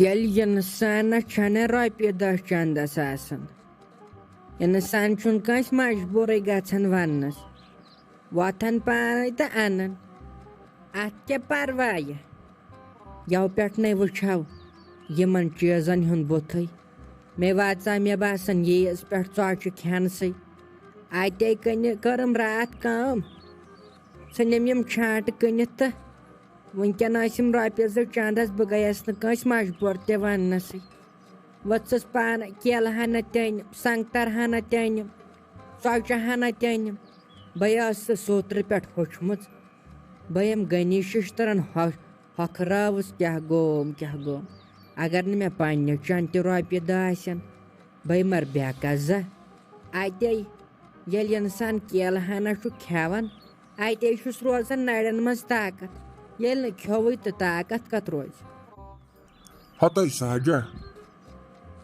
ییٚلہِ اِنسانس چھنہٕ رۄپیہِ دہ چندس آسان اِنسان چھُنہٕ کٲنٛسہِ مجبوٗرٕے گژھان وننس وۄتھان پانے تہٕ انان اتھ کیٛاہ پروایہِ یو پٮ۪ٹھٕے وٕچھو یِمن چیٖزن ہُنٛد بُتھٕے مےٚ واژا مےٚ باسان ییٖژ پٮ۪ٹھ ژۄچہِ کھٮ۪نسٕے اتے کٔرٕم راتھ کٲم ژھٕنِم یِم چھانٹہٕ کٕنِتھ تہٕ وٕنکٮ۪ن ٲسِم رۄپیہِ زٕ چندس بہٕ گٔیس نہٕ کٲنٛسہِ مجبوٗر تہِ وننسٕے ؤژھٕس پانے کیلہٕ ہنا تہِ أنِم سنگتر ہنا تہِ أنِم ژۄچہِ ہنا تہِ أنِم بہٕ ٲسٕس اوترٕ پٮ۪ٹھ ہوٚچھمٕژ بہٕ یِم غنی ششترن ہۄکھرٲوٕس کیٛاہ گوم اگر نہٕ مےٚ پننہِ چنٛدٕ تہِ رۄپیہِ دہ آسن بہٕ مر بٮ۪کس زا اتے ییٚلہِ انسان کیلہٕ ہنا چھُ کھٮ۪وان اتے چھُس روزان نرٮ۪ن منٛز طاقت ییٚلہِ نہٕ کھیوٚوٕے تہٕ طاقت کتھ روزِ ہتَے ساجا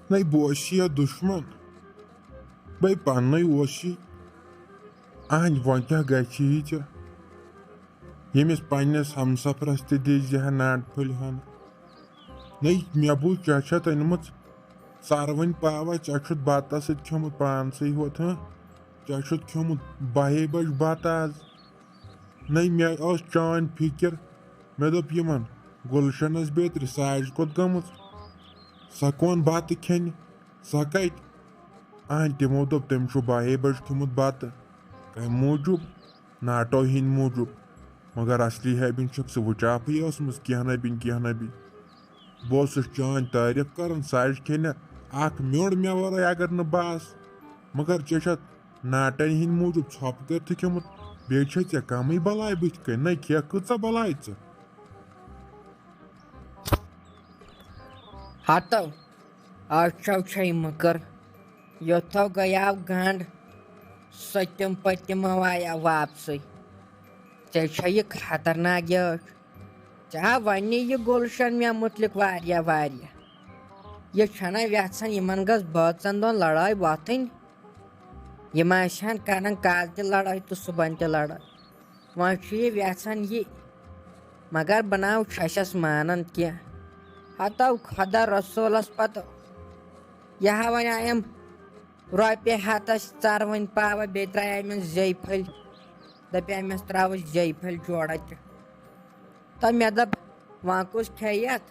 نَے بہٕ اوسُے یا دُشمن بے پننُے اوسُے اہنہِ وۄنۍ کیٛاہ گژھِ ژےٚ ییٚمِس پننِس ہمسفرس تہِ دِزِہا ناٹہٕ پھٔلۍ ہن نَے مےٚ بوٗز ژےٚ چھَتھ أنمٕژ ژروٕنۍ پاوا ژےٚ چھُتھ بتس سۭتۍ کھیوٚمُت پانسٕے ہوت ژےٚ چھُتھ کھیوٚمُت 12 بجہِ بتہٕ آز نَے مےٚ ٲس چٲنۍ فِکر مےٚ دوٚپ یِمن گُلشنس بیترِ ساجہِ کوٚت گٔمٕژ سۄ کۄن بتہٕ کھٮ۪نہِ سۄ کتہِ اہن تِمو دوٚپ تٔمۍ چھُ 12 بجہِ کھیوٚمُت بتہٕ کمہِ موٗجوٗب ناٹو ہِنٛدۍ موٗجوٗب مگر اصلی ہیبِن چھکھ ژٕ وٕچاپھٕے ٲسمٕژ کینٛہہ نہ بہٕ اوسُس چٲنۍ تعریٖف کران ساجہِ کھٮ۪نہِ اکھ میوٚنڈ مےٚ ورٲے اگر نہٕ بہٕ آسہٕ مگر ژےٚ چھتھ ناٹن ہِنٛدۍ موٗجوٗب ژھۄپہٕ کٔرتھٕے کھیوٚمُت بیٚیہِ چھے ژےٚ کمٕے بلاے بٕتھِ کٔنۍ نَے کھےٚ کۭژاہ بلاے ژٕ ہتو آچھو چھے مٔکٕر یوٚتھو گٔیاو گنٛڈ سٔتِم پٔتِمو آیاو واپسٕے ژےٚ چھے یہِ خطرناک یٲچھ ژےٚ ہا وَنی یہِ گُلشن مےٚ مُتلِق واریاہ یہِ چھنا یژھان یِمن گٔژھ بٲژن دۄن لڑٲے وۄتھٕنۍ یِم آسہِ ہن کران کالہٕ تہِ لڑٲے تہٕ صبحن تہِ لڑٲے وۄنۍ چھُ یہِ یژھان یہِ مگر بہٕ ناو چھَسس مانان کینٛہہ ہتو خۄدا رسوٗلس پتہٕ یہِ ہا وۄنۍ آیم رۄپیہِ ہتس ژروٕنۍ پاوا بیٚیہِ ترٛایمس زیٚیہِ پھٔلۍ دپیمس تراوُس زیٚیہِ پھٔلۍ جوڑا تہِ تہٕ مےٚ دوٚپ وۄنۍ کُس کھیٚیہِ اَتھ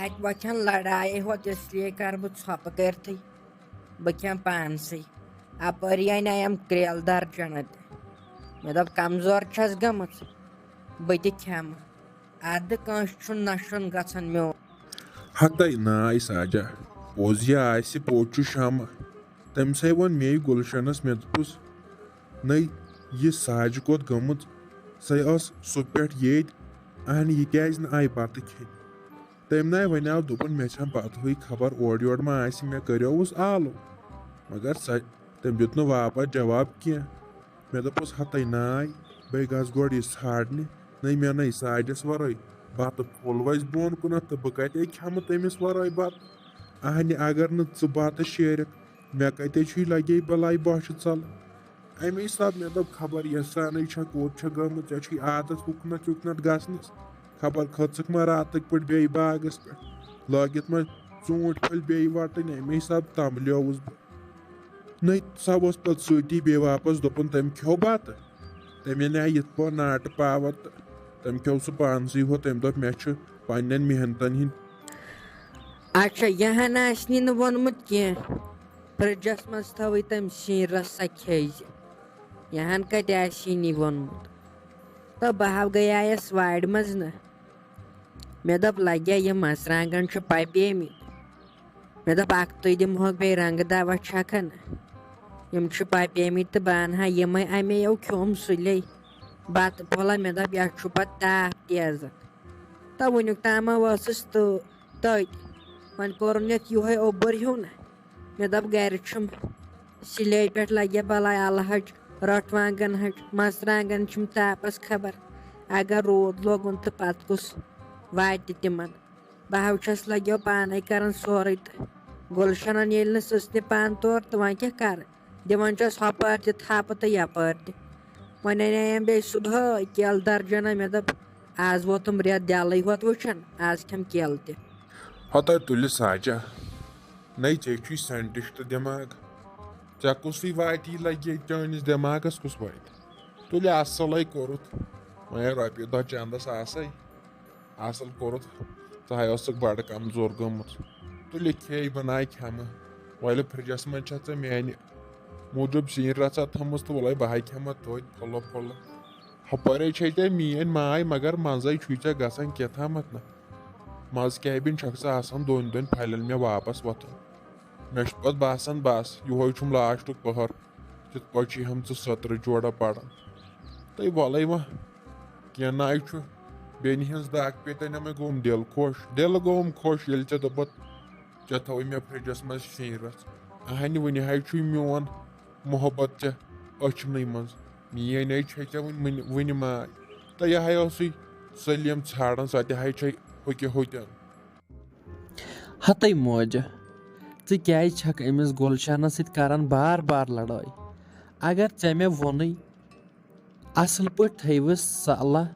اتہِ وۄتھن لڑایے ہوت اس لیے کرٕ بہٕ ژھۄپہٕ کٔرتھٕے بہٕ کھٮ۪مہٕ پانسٕے اپٲری انیایم کرٛیلہٕ درجنہ تہِ مےٚ دوٚپ کمزور چھس گٔمٕژ بہٕ تہِ کھٮ۪مہٕ ادٕ کٲنٛسہِ چھُنہٕ نشُن گژھان میون ہتَے ناے ساجا پوٚز یہِ آسہِ پوٚز چھُ شمع تٔمسٕے ووٚن مے گُلشنس مےٚ دوٚپُس نَے یہِ ساجہِ کوٚت گٔمٕژ سۄ ٲس سُہ پٮ۪ٹھ ییٚتۍ اہن یہِ کیازِ نہٕ آیہِ بتہٕ کھٮ۪نہِ تٔمۍ ناے وَنیو دوٚپُن مےٚ چھےٚ پتہٕے خبر اورٕ یورٕ ما آسہِ مےٚ کریووُس آلو مگر تٔمۍ دیُت نہٕ واپس جواب کینٛہہ مےٚ دوٚپُس ہتَے ناے بے گژھ گۄڈٕ یہِ ژھانڈنہِ نَے مےٚ نَے ساجس ورٲے بتہٕ پھوٚل وَسہِ بۄن کُنتھ تہٕ بہٕ کتے کھٮ۪مہٕ تٔمِس ورٲے بتہٕ اہنہِ اگر نہٕ ژٕ بتہٕ شیرکھ مےٚ کتے چھُے لگے بلاے بوچھِ ژلہٕ امی حساب مےٚ دوٚپ خبر یۄس سانٕے چھےٚ کوٚت چھےٚ گٔمٕژ ژےٚ چھُے عادت ہُکنتھ یُکنتھ گژھنس خبر کھٔژٕکھ ما راتٕکۍ پٲٹھۍ بیٚیہِ باغس پٮ۪ٹھ لٲگِتھ ما ژوٗنٛٹھۍ پھٔلۍ بیٚیہِ وٹٕنۍ امی حساب تمبلیووُس بہٕ نَے سۄ ؤژھ پتہٕ سۭتی بیٚیہِ واپس دوٚپُن تٔمۍ کھیوٚو بتہٕ تٔمۍ انے یِتھ پٲٹھۍ ناٹہٕ پاوا تہٕ تٔمۍ کھیوٚو سُہ پانسٕے ہوت تٔمۍ دوٚپ مےٚ چھُ پننٮ۪ن محنتن ہِنٛدۍ اچھا یہِ ہن آسنی نہٕ ووٚنمُت کینٛہہ فرجس منٛز تھٲوٕے تٔمۍ سِنۍ رس سۄ کھیٚزِ یہِ ہن کتہِ آسی ووٚنمُت تہٕ بہٕ ہا گٔیایس وارِ منٛز نہ مےٚ دوٚپ لگیا یِم مرژٕوانٛگن چھِ پپیمٕتۍ مےٚ دوٚپ اکھتُے دِمہوکھ بیٚیہِ رنٛگہٕ دوا چھکن یِم چھِ پپیمٕتۍ تہٕ بہٕ انہا یِمے امیو کھیوٚم سُلے بتہٕ پھوٚلہ مےٚ دوٚپ یتھ چھُ پتہٕ تاپھ تیزت تہٕ وُنیُک تامہ ٲسٕس تٔتۍ وۄنۍ کوٚرُن یتھ یِہوے اوٚبُر ہیوٗ نہ مےٚ دوٚپ گرِ چھُم سِلے پٮ۪ٹھ لگیا بلاے الہٕ ہچ رۄٹھ وانٛگن ہچ مرژٕوانٛگن چھِم تاپس خبر اگر روٗد لوگُن تہٕ پتہٕ کُس واتہِ تِمن بہٕ ہو چھس لگیو پانے کران سورُے تہٕ گُلشنن ییٚلہِ نہٕ سٕژنہِ پانہٕ تور تہٕ وۄنۍ کیٛاہ کرٕ دِوان چھس ہۄپٲرۍ تہِ تھپہٕ تہٕ یپٲرۍ تہِ وۄنۍ انییم بیٚیہِ صبحٲے کیلہٕ درجنہ مےٚ دوٚپ آز ووتُم رٮ۪تھ دٮ۪لٕے ہوت وٕچھان آز کھٮ۪م کیلہٕ تہِ ہتہ تُلہِ ساجا نَے ژےٚ چھُے ساینٹِسٹ دٮ۪ماغ ژےٚ کُسٕے واتی لگہِ چٲنِس دٮ۪ماغس کُس واتہِ تُلہِ اصلٕے کوٚرُتھ وۄنۍ رۄپیہِ دہ چندس آسے اصل کوٚرُتھ ژٕ ہاے اوسُکھ بڑٕ کمزور گوٚمُت تُلہِ کھیٚے بناے کھٮ۪مہٕ وۄلہِ فرجس منٛز چھےٚ ژےٚ میانہِ موٗجوٗب سِنۍ رژھا تھٲمٕژ تہٕ وۄلے بہٕ ہاے کھٮ۪مہٕ توتہِ پھُلہٕ پھُلہٕ ہُپٲرے چھے ژےٚ میٲنۍ ماے مگر منٛزے چھُے ژےٚ گژھان کیٛاتھامتھ نہ منٛز کیبِن چھکھ ژٕ آسان دۄن دۄن پھلٮ۪ن مےٚ واپس وۄتھُن مےٚ چھُ پتہٕ باسان بس یِہوے چھُم لاسٹُک پٔہر تِتھ پٲٹھۍ چھِ ہم ژٕ 17 جورا پران تہٕ وۄلے وۄنۍ کینٛہہ ناے چھُ بیٚنہِ ہٕنٛز دگ پیٚتَے نہ مےٚ گوٚوُم دِل خۄش دِل گوٚوُم خۄش ییٚلہِ ژےٚ دوٚپُتھ ژےٚ تھٲوٕے مےٚ فرجس منٛز سِنۍ رژھ اہنہِ وُنہِ ہاے چھُے میون محبت ژےٚ أچھنٕے منٛز میٲنۍ چھے ژےٚ وُنہِ ماے تہٕ یہِ ہاے اوسُے سٲلِم ژھانڈان سۄ تہِ ہاے چھے ہوٚکہِ ہوٚتٮ۪ن ہتٕے موجہِ ژٕ کیازِ چھکھ أمِس گُلشنس سۭتۍ کران بار بار لڑٲے اگر ژےٚ مےٚ ووٚنُے اصل پٲٹھۍ تھٲیوٕس صلح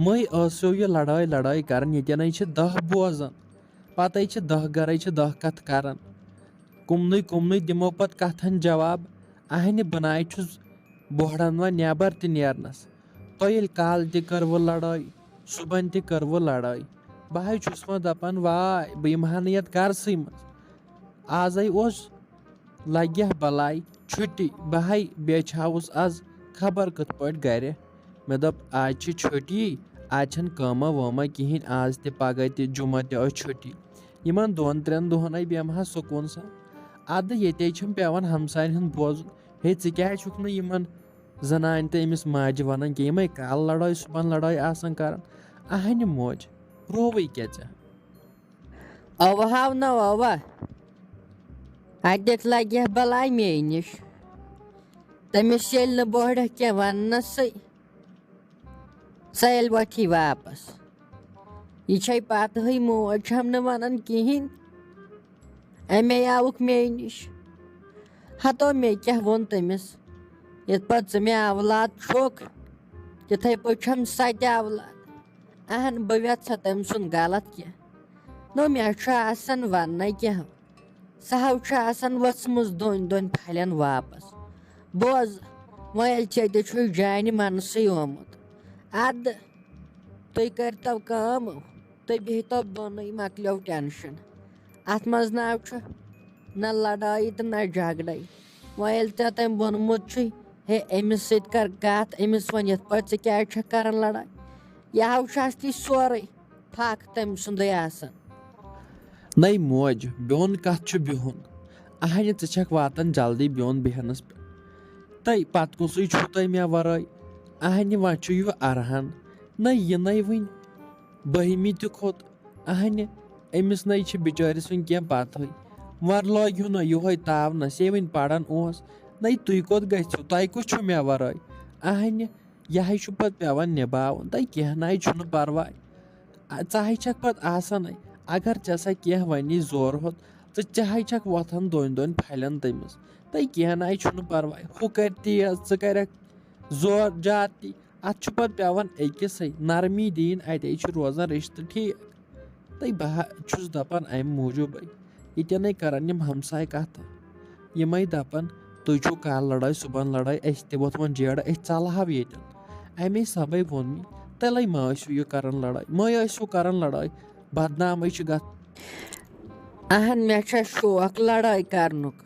مے ٲسِو یہِ لڑٲے کران ییٚتٮ۪نٕے چھِ 10 بوزان پتے چھِ 10 گرے چھِ 10 کتھٕ کران کُمنٕے دِمو پتہٕ کتھن جواب اہنہِ بناے چھُس بوہڑن وۄنۍ نٮ۪بر تہِ نیرنس تۄہہِ ییٚلہِ کالہٕ تہِ کٔروٕ لڑٲے صبحن تہِ کٔروٕ لڑٲے بہٕ ہاے چھُس وۄنۍ دپان واے بہٕ یِمہٕ ہا نہٕ یتھ گرسٕے منٛز آزے اوس لگہِ ہا بلاے چھُٹی بہٕ ہاے بیچھاوُس آز خبر کِتھ پٲٹھۍ گرِ مےٚ دوٚپ آز چھِ چھُٹی آز چھنہٕ کٲما وٲما کہیٖنۍ آز تہِ پگہہ تہِ جُمعہ تہِ ٲس چھُٹی یِمن 2-3 دۄہنٕے بیٚہمہٕ ہا سکوٗن سان ادٕ ییٚتے چھُم پیٚوان ہمساین ہُنٛد بوزُن ہے ژٕ کیازِ چھُکھ نہٕ یِمن زنانہِ تہٕ أمِس ماجہِ ونان کینٛہہ یِمے کالہٕ لڑٲے صبحن لڑٲے آسان کران اہنہِ موج رووٕے کیٛاہ ژےٚ اوٕ ہاو نہ اوٕ اتٮ۪تھ لگہِ ہا بلاے مے نِش تٔمِس ییٚلہِ نہٕ بوہڑکھ کینٛہہ وننسٕے سۄ ییٚلہِ وۄتھی واپس یہِ چھے پتہٕے موج چھم نہٕ ونان کہیٖنۍ امے آوُکھ مے نِش ہتو مےٚ کیٛاہ ووٚن تٔمِس یِتھ پٲٹھۍ ژٕ مےٚ اولاد چھُکھ تِتھٕے پٲٹھۍ چھم سۄ تہِ اولاد اہن بہٕ ویژھا تٔمۍ سُنٛد غلط کینٛہہ نو مےٚ چھُ آسان وننے کینٛہہ سۄ ہو چھُ آسان ؤژھمٕژ دۄن پھلٮ۪ن واپس بوز وۄنۍ ییٚلہِ ژےٚ تہِ چھُے جانہِ منسٕے آمُت ادٕ تُہۍ کٔرتو کٲم تُہۍ بِہتو دۄنٕے مۄکلیو ٹٮ۪نشن اتھ منٛز نہ چھُ نہ لڑٲیی تہٕ نہ جگڑے وۄنۍ ییٚلہِ ژےٚ تٔمۍ ووٚنمُت چھُے ہے أمِس سۭتۍ کر کتھ أمِس وۄنۍ یِتھ پٲٹھۍ ژٕ کیازِ چھکھ کران لڑٲے یہِ ہو چھُ اصلی سورُے پھکھ تٔمۍ سُنٛدُے آسان نَے موج بیوٚن کتھ چھُ بِہُن اہنہِ ژٕ چھکھ واتان جلدی بیوٚن بیہنس پٮ۪ٹھ تہٕ پتہٕ کُسٕے چھُو تۄہہِ مےٚ ورٲے اہنہِ وۄنۍ چھُ یہِ ارہان نَے یِنَے وٕنۍ 12ہمہِ تہِ کھوٚت اہنہِ أمِس نَے چھِ بِچٲرِس وٕنۍ کینٛہہ پتہٕے وۄنۍ لٲگِو نہٕ یِہوے تاونس یے وٕنۍ پران اوس نَے تُہۍ کوٚت گژھِو تۄہہِ کُس چھُو مےٚ ورٲے اہنہِ یِہے چھُ پتہٕ پیٚوان نِباوُن تہٕ کینٛہہ ناے چھُنہٕ پرواے ژٕ ہاے چھکھ پتہٕ آسانٕے اگر ژےٚ سا کینٛہہ وَنی زورٕ ہوٚت ژٕ ہاے چھکھ وۄتھان دۄن پھلٮ۪ن تٔمِس تہٕ کینٛہہ ناے چھُنہٕ پرواے ہُہ کرِ تیز ژٕ کرکھ زور زیادٕ تی اتھ چھُ پتہٕ پیٚوان أکِسٕے نرمی دِنۍ اتے چھُ روزان رِشتہٕ ٹھیٖک تہٕ بہٕ چھُس دپان امہِ موٗجوٗبٕے ییٚتٮ۪نٕے کران یِم ہمساے کتھٕ یِمے دپان تُہۍ چھُو کالہٕ لڑٲے صبحن لڑٲے اسہِ تہِ ووٚتھ وۄنۍ جیرٕ أسۍ ژلہاو ییٚتٮ۪ن امے سبے ووٚن مےٚ تیٚلے ما ٲسِو یہِ کران لڑٲے مے ٲسِو کران لڑٲے بدنامٕے چھِ اہن مےٚ چھےٚ شوق لڑٲے کرنُک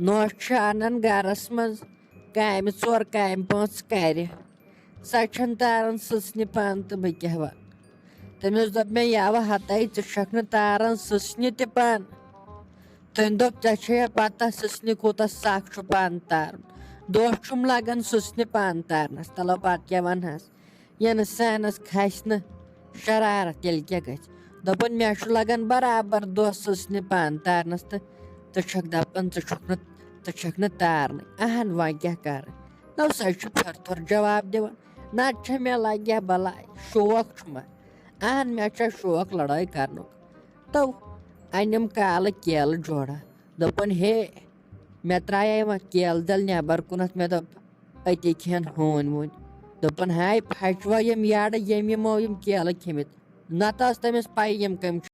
نوش چھِ انان گرس منٛز کامہِ 4 کامہِ 5 کرِ سۄ چھنہٕ تاران سٕژنہِ پن تہٕ بہٕ کیٛاہ ونہٕ تٔمِس دوٚپ مےٚ یوٕ ہتے ژٕ چھکھ نہٕ تاران سٕژنہِ تہِ پن تٔمۍ دوٚپ ژےٚ چھے پتہ سٕژنہِ کوٗتاہ سخ چھُ پن تارُن دۄہ چھُم لگان سٕژنہِ پن تارنس تلو پتہٕ کیٛاہ ونہس انسانس کھسہِ نہٕ شرارت تیٚلہِ کیٛاہ گژھِ دوٚپُن مےٚ چھُ لگان برابر دۄہ سٕژنہِ پن تارنس تہٕ ژٕ چھکھ دپان ژٕ چھکھ نہٕ تارنٕے اہن وۄنۍ کیٛاہ کرٕ نو سۄ چھُ پھر جواب دِوان نتہٕ چھےٚ مےٚ لگہِ ہا بلاے شوق چھُ مےٚ اہن مےٚ چھےٚ شوق لڑٲے کرنُک تو أنِم کالہٕ کیلہٕ جورا دوٚپُن ہے مےٚ ترٛایے وۄنۍ کیلہٕ دٮ۪ل نٮ۪بر کُنتھ مےٚ دوٚپ أتی کھٮ۪ن ہوٗنۍ ووٗنۍ دوٚپُن ہاے پھچہِ وۄنۍ یِم یارٕ ییٚمۍ یِمو یِم کیلہٕ کھیٚمٕتۍ نتہٕ ٲس تٔمِس پاے یِم کٔمۍ چھِ